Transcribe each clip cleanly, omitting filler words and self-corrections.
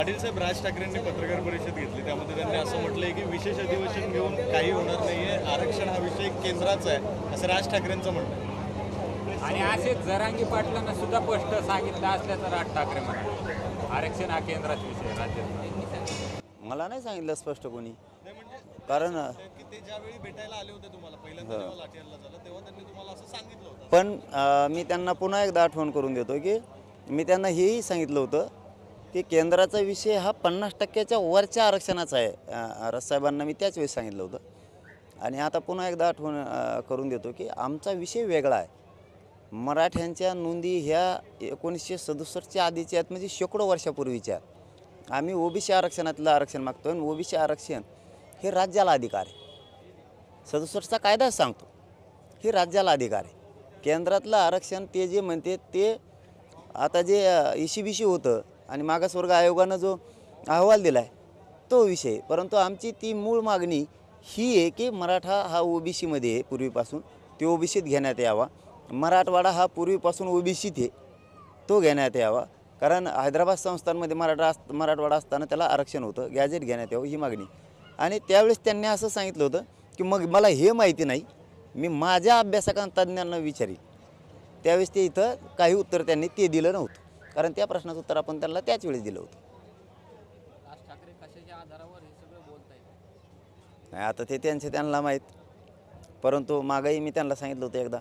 पाटील साहेब, राज ठाकरेंनी पत्रकार परिषद घेतली, त्यामध्ये त्यांनी असं म्हटलंय की विशेष अधिवेशन घेऊन काही होणार नाहीये, आरक्षण हा विषय केंद्राचा आहे, असं राज ठाकरेंचं म्हणणं आहे. आणि असे जरांगी पाटलांना सुद्धा स्पष्ट सांगितलं असल्याचं राज ठाकरे म्हणाले, आरक्षण हा केंद्राचा विषय राज्यात. मला नाही सांगितलं स्पष्ट कोणी, नाही म्हणजे कारण की ते ज्यावेळी भेटायला आले होते तुम्हाला पहिल्यांदा जेव्हा लाठीहल्ला झाला तेव्हा त्यांनी तुम्हाला असं सांगितलं होतं. पण मी त्यांना पुन्हा एकदा आठवण करून देतो की मी त्यांना हेही सांगितलं होतं की केंद्राचा विषय हा 50% वरच्या आरक्षणाचा आहे. रससाहेबांना मी त्याच वेळेस सांगितलं होतं आणि आता पुन्हा एकदा आठवण करून देतो की आमचा विषय वेगळा आहे. मराठ्यांच्या नोंदी ह्या 1967च्या आधीच्या आहेत, म्हणजे शेकडो वर्षापूर्वीच्या आहेत. आम्ही ओबीसी आरक्षणातलं आरक्षण मागतो आणि ओबीसी आरक्षण हे राज्याला अधिकार आहे. 67चा कायदाच सांगतो हे राज्याला अधिकार आहे. केंद्रातलं आरक्षण ते जे म्हणते ते आता जे ECBC होतं आणि मागासवर्ग आयोगानं जो अहवाल दिला आहे तो विषय, परंतु आमची ती मूळ मागणी ही आहे की मराठा हा OBCमध्ये आहे पूर्वीपासून, ते OBCत घेण्यात यावा. मराठवाडा हा पूर्वीपासून OBCत आहे, तो घेण्यात यावा. कारण हैदराबाद संस्थांमध्ये मराठवाडा असताना त्याला आरक्षण होतं, गॅजेट घेण्यात यावं ही मागणी. आणि त्यावेळेस त्यांनी असं सांगितलं होतं की मग मला हे माहिती नाही, मी माझ्या अभ्यासकांना विचारील. त्यावेळेस ते इथं काही उत्तर त्यांनी ते दिलं नव्हतं, कारण त्या प्रश्नाचं उत्तर आपण त्यांना त्याच वेळेस दिलं होतं. राज ठाकरे कशाच्या आधारावर हे सगळं बोलत आहेत? नाही आता ते त्यांना माहीत, परंतु मागंही मी त्यांना सांगितलं होतं एकदा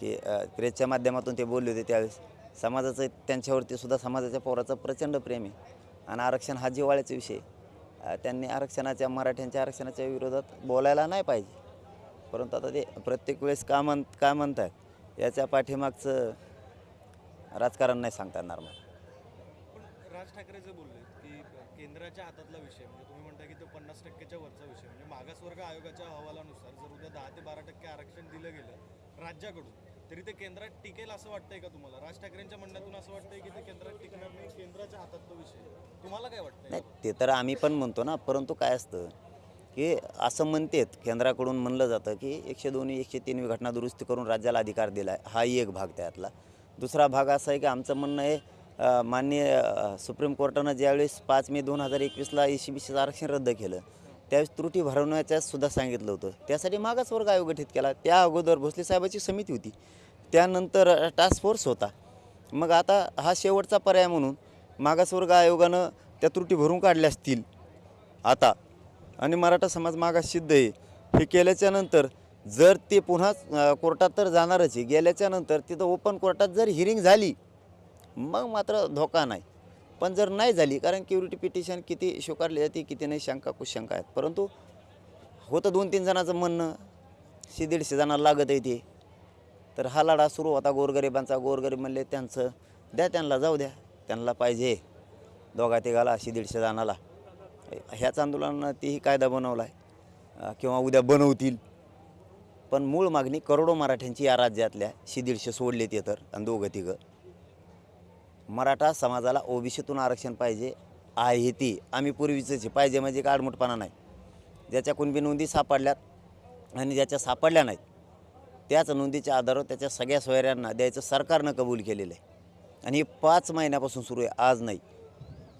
की प्रेसच्या माध्यमातून ते बोलले होते त्यावेळेस. समाजाचं त्यांच्यावरती सुद्धा समाजाच्या पोराचं प्रचंड प्रेम आहे आणि आरक्षण हा जिव्हाळ्याचा विषय. त्यांनी मराठ्यांच्या आरक्षणाच्या विरोधात बोलायला नाही पाहिजे, परंतु आता ते प्रत्येक वेळेस काय म्हणतात याच्या पाठीमागचं राजकारण नाही सांगता येणार मला. पण राज ठाकरे जे बोलले की केंद्राच्या हातातला विषय, म्हणजे तुम्ही म्हणता की तो 50%च्या वरचा विषय, म्हणजे मागासवर्ग आयोगाच्या अहवालानुसार जर उद्या 10 ते 12% आरक्षण दिलं गेलं राज्याकडून तरी ते केंद्रात टिकेल असं वाटतंय का तुम्हाला? राज ठाकरेंच्या म्हणण्यातून असं वाटतंय की ते केंद्रात टिकणार नाही, केंद्राच्या हातात तो विषय, तुम्हाला काय वाटतंय? नाही ते तर आम्ही पण म्हणतो ना, परंतु काय असतं की असं म्हणतात केंद्राकडून म्हणलं जातं की 102 103 घटना दुरुस्ती करून राज्याला अधिकार दिला आहे, हाही एक भाग त्यातला. दुसरा भाग असा आहे की आमचं म्हणणं आहे माननीय सुप्रीम कोर्टानं ज्यावेळेस 5 मे 2021ला ECBCचं आरक्षण रद्द केलं त्यावेळेस त्रुटी भरवण्याच्या सुद्धा सांगितलं होतं. त्यासाठी मागासवर्ग आयोग गठीत केला. त्या अगोदर भोसले साहेबाची समिती होती, त्यानंतर टास्क फोर्स होता. मग आता हा शेवटचा पर्याय म्हणून मागासवर्ग आयोगानं त्या त्रुटी भरून काढल्या असतील आता, आणि मराठा समाज मागास सिद्ध आहे हे केल्याच्यानंतर जर ते पुन्हा कोर्टात तर जाणारच आहे, गेल्याच्यानंतर तिथं ओपन कोर्टात जर हिअरिंग झाली मग मात्र धोका नाही. पण जर नाही झाली, कारण क्युरिटी पिटिशन किती स्वीकारली जाते किती नाही शंका कुशंका आहेत, परंतु होतं 2-3 जणांचं म्हणणं 100-150 जणांना लागत आहे ते, तर हा लढा सुरू होता गोरगरिबांचा. गोरगरीब म्हणले त्यांचं द्या, त्यांना जाऊ द्या, त्यांना पाहिजे 2-3 100-150 जणाला. ह्याच आंदोलनानं तेही कायदा बनवला आहे किंवा उद्या बनवतील. पण मूळ मागणी करोडो मराठ्यांची या राज्यातल्या 100-150 सोडले ते तर, आणि 2-3 मराठा समाजाला OBCतून आरक्षण पाहिजे आहे. ती आम्ही पूर्वीच पाहिजे म्हणजे काय आडमुठपणा नाही. ज्याच्या कुणबी नोंदी सापडल्यात आणि ज्याच्या सापडल्या नाहीत त्याच नोंदीच्या आधारावर त्याच्या सगळ्या सोयऱ्यांना द्यायचं सरकारनं कबूल केलेलं आहे. आणि हे 5 महिन्यापासून सुरू आहे, आज नाही.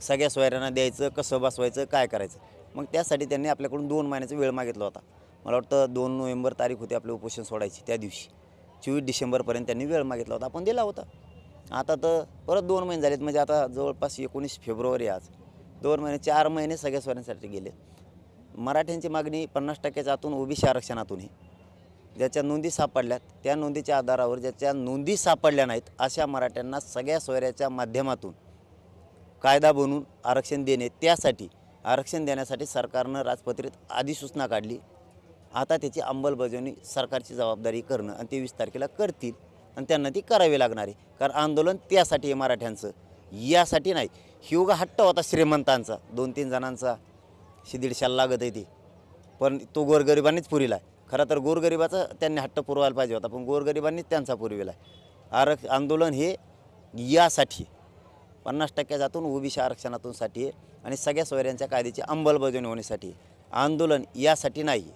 सगळ्या सोयऱ्यांना द्यायचं, कसं बसवायचं, काय करायचं. मग त्यासाठी त्यांनी आपल्याकडून 2 महिन्याचा वेळ मागितला होता. मला वाटतं 2 नोव्हेंबर तारीख होती आपले उपोषण सोडायची, त्या दिवशी 24 डिसेंबरपर्यंत त्यांनी वेळ मागितला होता, आपण दिला होता. आता तर परत 2 महिने झालेत, म्हणजे आता जवळपास 19 फेब्रुवारी आज. 2 महिने 4 महिने सगळ्या सोयऱ्यांसाठी गेले. मराठ्यांची मागणी 50%च्या आतून OBC आरक्षणातून आहे. ज्याच्या नोंदी सापडल्यात त्या नोंदीच्या आधारावर, ज्याच्या नोंदी सापडल्या नाहीत अशा मराठ्यांना सगळ्या सोयऱ्याच्या माध्यमातून कायदा बनवून आरक्षण देणे, त्यासाठी आरक्षण देण्यासाठी सरकारनं राजपत्रित अधिसूचना काढली. आता त्याची अंमलबजावणी सरकारची जबाबदारी करणं, आणि 23 तारखेला करतील आणि त्यांना ती करावी लागणार आहे. कारण आंदोलन त्यासाठी आहे मराठ्यांचं, यासाठी नाही. हिवगा हट्ट होता श्रीमंतांचा, 2-3 जणांचा 100-150 लागत आहे ती, पण तो गोरगरिबांनीच पुरीला आहे. खरं तर गोरगरिबाचा त्यांनी हट्ट पुरवायला पाहिजे होता, पण गोरगरिबांनीच त्यांचा पुरविला आहे. आंदोलन हे यासाठी 50% जातून OBC आरक्षणातूनसाठी आहे आणि सगळ्या सोयऱ्यांच्या कायद्याची अंमलबजावणी होण्यासाठी. आंदोलन यासाठी नाही.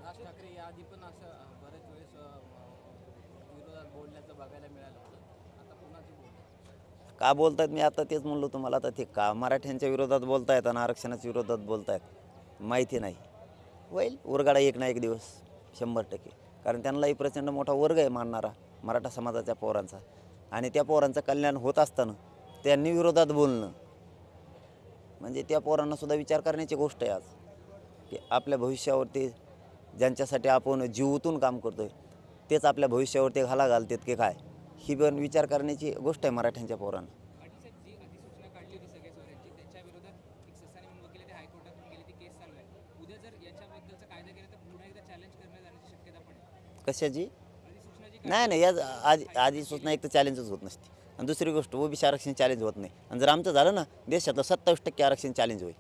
राज ठाकरे याआधी पण असं बऱ्याच वेळेस विरोधात बोलण्याचं बघायला मिळालं होतं, आता पुन्हा ते बोलले. का बोलतायत मी आता तेच म्हणलो तुम्हाला. आता ते का मराठ्यांच्या विरोधात बोलतायत आणि आरक्षणाच्या विरोधात बोलतायत माहिती नाही. होईल उरगाडा एक ना एक दिवस 100%. कारण त्यांनाही प्रचंड मोठा वर्ग आहे मानणारा मराठा समाजाच्या पोरांचा, आणि त्या पोरांचं कल्याण होत असताना त्यांनी विरोधात बोलणं म्हणजे त्या पोरांना सुद्धा विचार करण्याची गोष्ट आहे आज, की आपल्या भविष्यावरती ज्यांच्यासाठी आपण जीवातून काम करतोय तेच आपल्या भविष्यावरती घाला घालतात की काय, ही पण विचार करण्याची गोष्ट आहे मराठ्यांच्या पोरांना. जी अधिसूचना काढली होती सगळ्या सोयऱ्यांची, त्यांच्या विरोधात एक ससानी म्हणून वकील ते हायकोर्टातून गेली, ती केस चालू आहे. उद्या जर याच्याबद्दलचा कायदा केला तर पुन्हा एकदा चॅलेंज करण्यात जाण्याची शक्यता पण आहे. कशाची? अधिसूचना जी नाही नाही, या आधी सूचना एक तर चॅलेंजच होत नसते, आणि दुसरी गोष्ट ओबीसी आरक्षण चॅलेंज होत नाही. आणि जर आमचं झालं ना देशातलं 27% आरक्षण चॅलेंज होईल.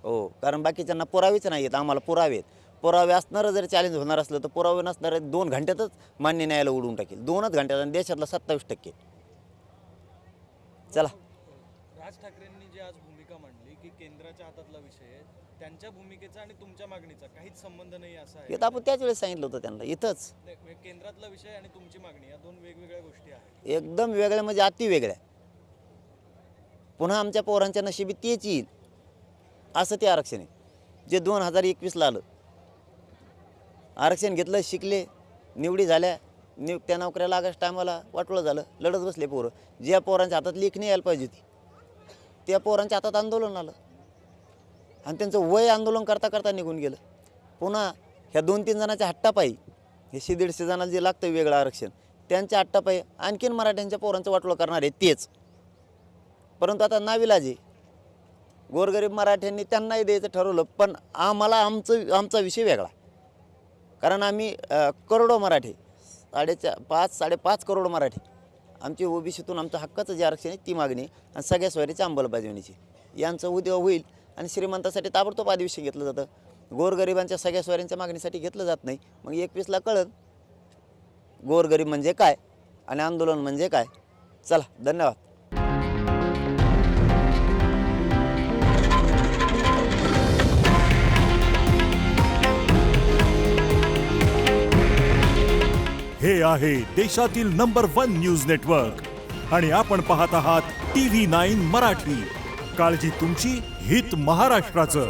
हो, कारण बाकीच्यांना पुरावेच नाही आहेत, आम्हाला पुरावे आहेत. पुरावे असणारं जर चॅलेंज होणार असलं तर पुरावे नसणारं 2 घंट्यातच मान्य न्यायालय उडवून टाकेल. 2च घंट्यात, आणि देशातला 27%. चला. राज ठाकरेंनी जी आज भूमिका मांडली की केंद्राच्या हातातला विषय आहे, त्यांच्या भूमिकेचा आणि तुमच्या मागणीचा काहीच संबंध नाही असं आहे. हे तर आपण त्याच वेळेस सांगितलं होतं त्यांना इथंच. नाही, म्हणजे केंद्रातला विषय आणि तुमची मागणी या 2 वेगवेगळ्या गोष्टी आहेत. एकदम वेगळ्या म्हणजे अति वेगळ्या. पुन्हा आमच्या पोरांच्या नशिबी तेच येईल असं ते आरक्षण आहे जे 2021ला आलं. आरक्षण घेतलं, शिकले, निवडी झाल्या, नियुक्त्या नोकऱ्या लागायच्या टायमाला वाटोळं झालं, लढत बसले पोरं. ज्या पोरांच्या हातात लेखणी यायला पाहिजे होती त्या पोरांच्या हातात आंदोलन आलं, आणि त्यांचं वय आंदोलन करता करता निघून गेलं. पुन्हा ह्या 2-3 जणांच्या हट्टापायी, हे 150-150 जणांना जे लागतं वेगळं आरक्षण, त्यांच्या हट्टापायी आणखीन मराठ्यांच्या पोरांचं वाटोळं करणार आहे तेच. परंतु आता नाविलाज आहे, गोरगरीब मराठ्यांनी त्यांनाही द्यायचं ठरवलं, पण आम्हाला आमचा विषय वेगळा. कारण आम्ही करोडो मराठी, 5.5 करोड मराठी, आमची ओबीसीतून आमचं हक्काचं जे आरक्षण आहे ती मागणी, आणि सगळ्या सोयरीची अंमलबजावणीची यांचं उद्या होईल. आणि श्रीमंतासाठी ताबडतोब अधिवेशन घेतलं जातं, गोरगरिबांच्या सगळ्या सोयऱ्यांच्या मागणीसाठी घेतलं जात नाही. मग 21ला कळत गोरगरीब म्हणजे काय आणि आंदोलन म्हणजे काय. चला, धन्यवाद. हे आहे देशातील नंबर 1 न्यूज नेटवर्क, आणि आपण पाहत आहात TV9 मराठी. काळजी तुमची, हित महाराष्ट्राचं.